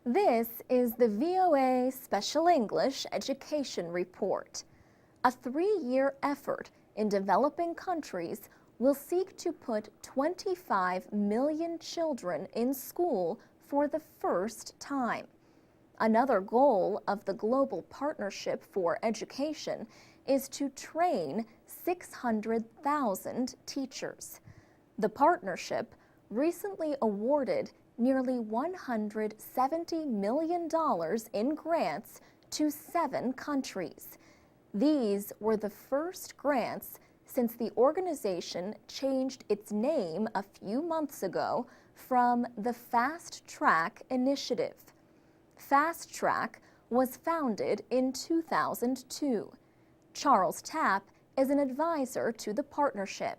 This is the VOA Special English Education Report. A 3-year effort in developing countries will seek to put 25 million children in school for the first time. Another goal of the Global Partnership for Education is to train 600,000 teachers. The partnership recently awarded nearly $170 million in grants to 7 countries. These were the first grants since the organization changed its name a few months ago from the Fast Track Initiative. Fast Track was founded in 2002. Charles Tapp is an advisor to the partnership.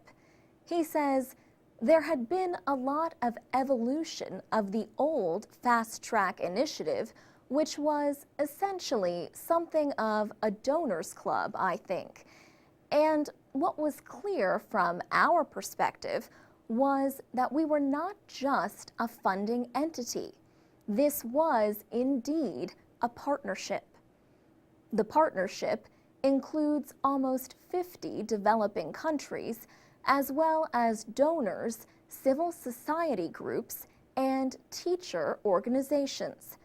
He says, there had been a lot of evolution of the old Fast Track Initiative, which was essentially something of a donors club, I think. And what was clear from our perspective was that we were not just a funding entity. This was indeed a partnership. The partnership includes almost 50 developing countries, as well as donors, civil society groups, and teacher organizations.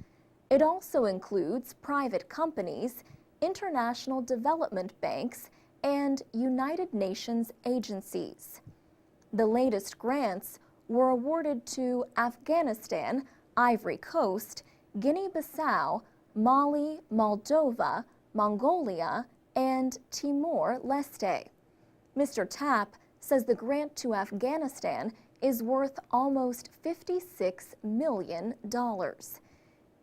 It also includes private companies, international development banks, and United Nations agencies. The latest grants were awarded to Afghanistan, Ivory Coast, Guinea-Bissau, Mali, Moldova, Mongolia, and Timor-Leste. Mr. Tapp says the grant to Afghanistan is worth almost $56 million.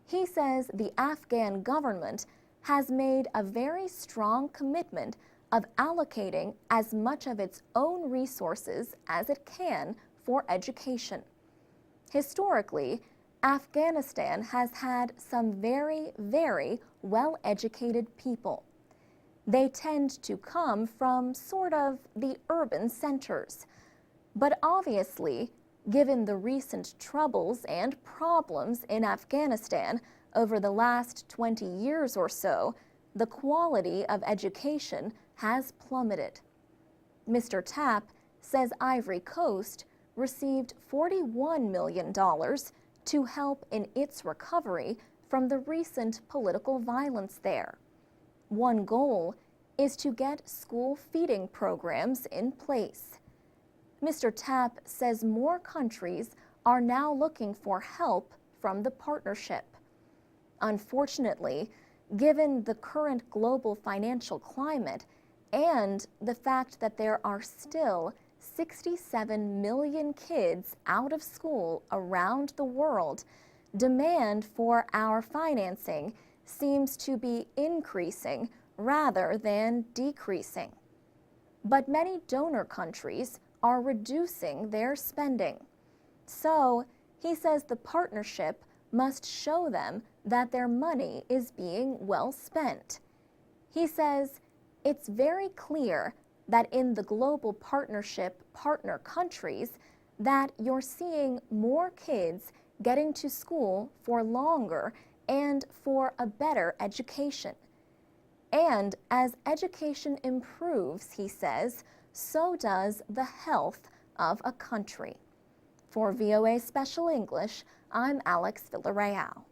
He says the Afghan government has made a very strong commitment of allocating as much of its own resources as it can for education. Historically, Afghanistan has had some very, very well-educated people. They tend to come from sort of the urban centers. But obviously, given the recent troubles and problems in Afghanistan over the last 20 years or so, the quality of education has plummeted. Mr. Tapp says Ivory Coast received $41 million to help in its recovery from the recent political violence there. One goal is to get school feeding programs in place. Mr. Tapp says more countries are now looking for help from the partnership. Unfortunately, given the current global financial climate and the fact that there are still 67 million kids out of school around the world, demand for our financing seems to be increasing rather than decreasing. But many donor countries are reducing their spending. So, he says the partnership must show them that their money is being well spent. He says it's very clear that in the global partnership partner countries that you're seeing more kids getting to school for longer and for a better education. And as education improves, he says, so does the health of a country. For VOA Special English, I'm Alex Villarreal.